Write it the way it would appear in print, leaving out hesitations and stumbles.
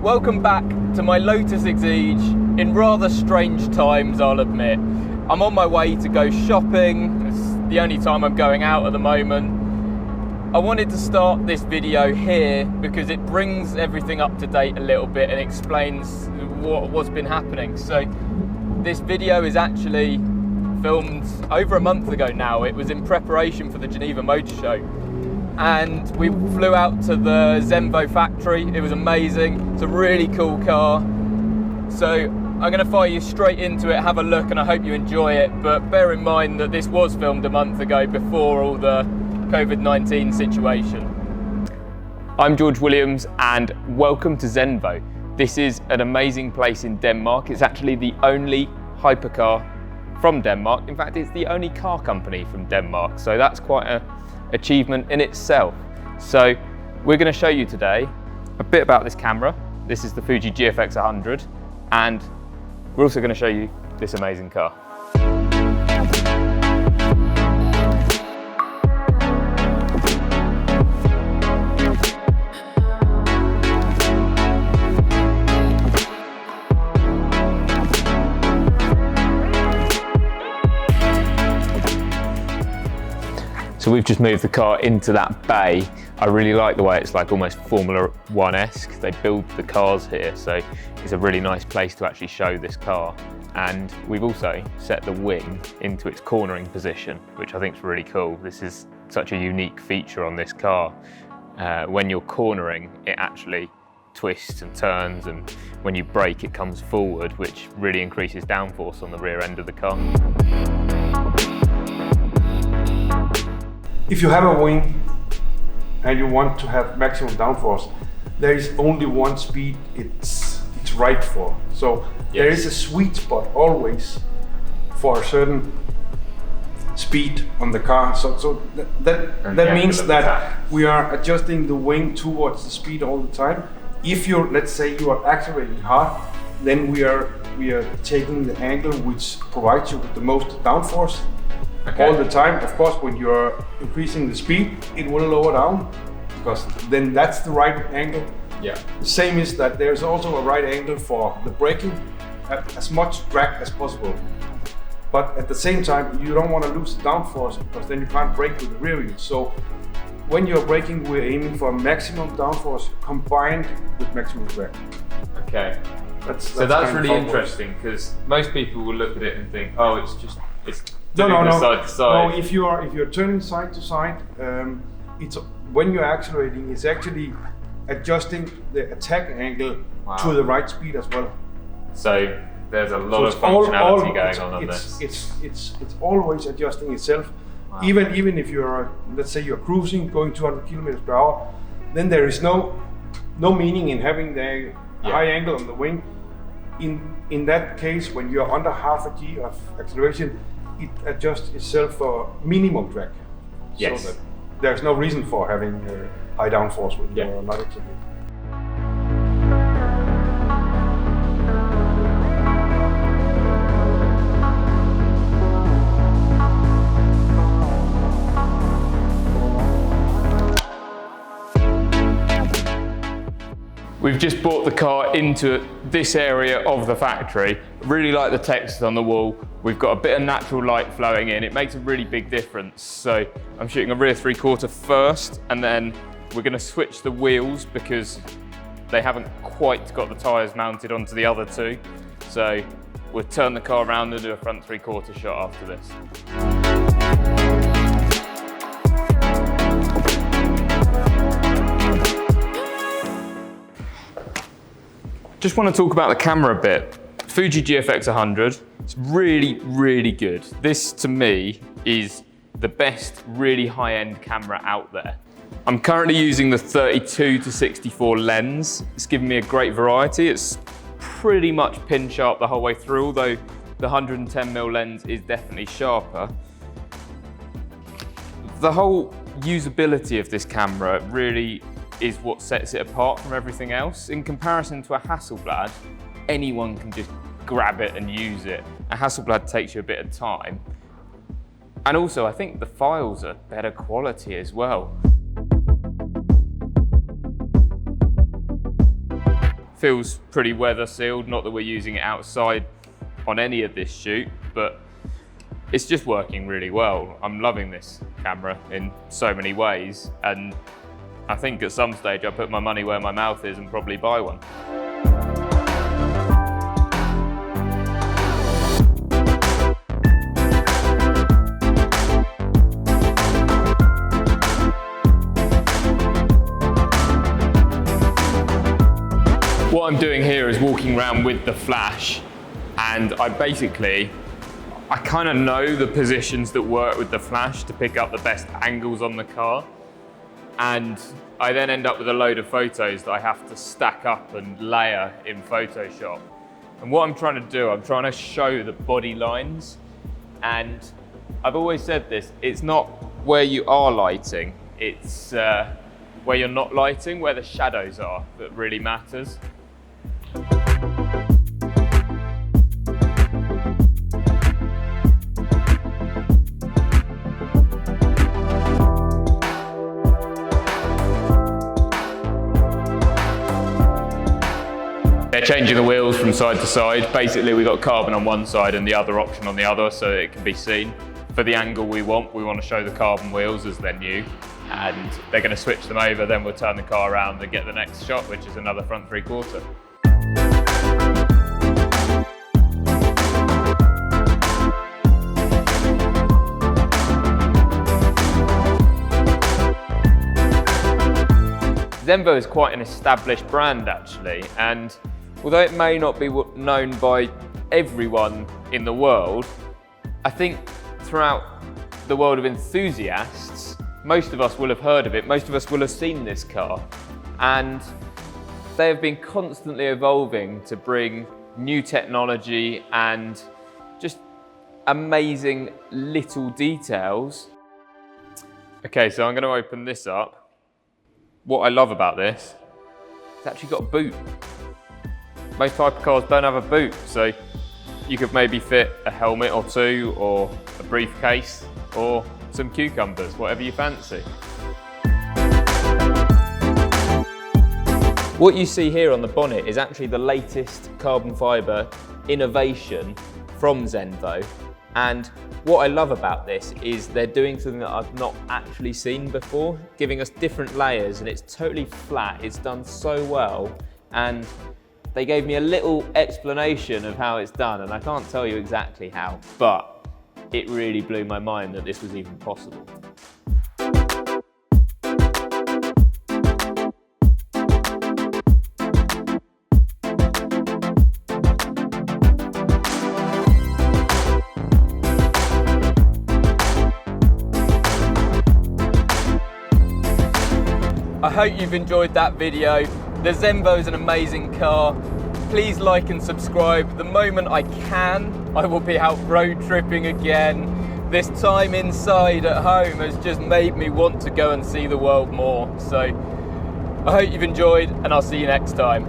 Welcome back to my Lotus Exige in rather strange times, I'll admit. I'm on my way to go shopping. It's the only time I'm going out at the moment. I wanted to start this video here because it brings everything up to date a little bit and explains what's been happening. So this video is actually filmed over a month ago now. It was in preparation for the Geneva Motorshow. And we flew out to the Zenvo factory. It was amazing. It's a really cool car. So I'm going to fire you straight into it, have a look, and I hope you enjoy it. But bear in mind that this was filmed a month ago before all the COVID-19 situation. I'm GFWilliams and welcome to Zenvo. This is an amazing place in Denmark. It's actually the only hypercar from Denmark. In fact, it's the only car company from Denmark. So that's quite an achievement in itself. So we're going to show you today a bit about this camera. This is the Fuji GFX100, and we're also going to show you this amazing car. So we've just moved the car into that bay. I really like the way it's like almost Formula One-esque. They build the cars here, so it's a really nice place to actually show this car. And we've also set the wing into its cornering position, which I think is really cool. This is such a unique feature on this car. When you're cornering, it actually twists and turns, and when you brake, it comes forward, which really increases downforce on the rear end of the car. If you have a wing and you want to have maximum downforce, there is only one speed it's right for. So there is a sweet spot always for a certain speed on the car. So that means that we are adjusting the wing towards the speed all the time. If you're, let's say you are accelerating hard, then we are taking the angle which provides you with the most downforce. Okay. All the time. Of course, when you're increasing the speed, it will lower down, because then that's the right angle. Yeah. The same is that there's also a right angle for the braking, at as much drag as possible. But at the same time, you don't want to lose the downforce, because then you can't brake with the rear wheel. So when you're braking, we're aiming for maximum downforce combined with maximum drag. Okay. That's really interesting, because most people will look at it and think, oh, it's No. Side to side. No, if you're turning side to side, it's when you're accelerating, it's actually adjusting the attack angle to the right speed as well. So there's a lot of functionality going on this. It's always adjusting itself. Wow. Even if you're, let's say you're cruising, going 200 kilometers per hour, then there is no meaning in having the high angle on the wing. In that case, when you're under half a G of acceleration, it adjusts itself for minimum drag. Yes. So that there's no reason for having high downforce when you're not accelerating. We've just brought the car into this area of the factory. I really like the text on the wall. We've got a bit of natural light flowing in. It makes a really big difference. So I'm shooting a rear 3/4 first, and then we're going to switch the wheels because they haven't quite got the tyres mounted onto the other two. So we'll turn the car around and do a front 3/4 shot after this. Just want to talk about the camera a bit. Fuji GFX100, it's really, really good. This to me is the best really high-end camera out there. I'm currently using the 32-64 lens. It's given me a great variety. It's pretty much pin sharp the whole way through, although the 110mm lens is definitely sharper. The whole usability of this camera really is what sets it apart from everything else. In comparison to a Hasselblad, anyone can just grab it and use it. A Hasselblad takes you a bit of time. And also, I think the files are better quality as well. Feels pretty weather sealed, not that we're using it outside on any of this shoot, but it's just working really well. I'm loving this camera in so many ways, and I think at some stage I'll put my money where my mouth is and probably buy one. What I'm doing here is walking around with the flash, and I kind of know the positions that work with the flash to pick up the best angles on the car, and I then end up with a load of photos that I have to stack up and layer in Photoshop. And what I'm trying to do, I'm trying to show the body lines, and I've always said this, it's not where you are lighting, it's where you're not lighting, where the shadows are, that really matters. They're changing the wheels from side to side. Basically, we've got carbon on one side and the other option on the other, so it can be seen. For the angle we want to show the carbon wheels as they're new, and they're going to switch them over, then we'll turn the car around and get the next shot, which is another front three-quarter. Zenvo is quite an established brand actually, and although it may not be known by everyone in the world, I think throughout the world of enthusiasts, most of us will have heard of it, most of us will have seen this car, and they have been constantly evolving to bring new technology and just amazing little details. Okay, so I'm going to open this up. What I love about this, it's actually got a boot. Most hypercars don't have a boot, so you could maybe fit a helmet or two, or a briefcase, or some cucumbers, whatever you fancy. What you see here on the bonnet is actually the latest carbon fibre innovation from Zenvo. And what I love about this is they're doing something that I've not actually seen before, giving us different layers, and it's totally flat. It's done so well, and they gave me a little explanation of how it's done, and I can't tell you exactly how, but it really blew my mind that this was even possible. I hope you've enjoyed that video. The Zenvo is an amazing car. Please like and subscribe. The moment I can, I will be out road tripping again. This time inside at home has just made me want to go and see the world more. So I hope you've enjoyed, and I'll see you next time.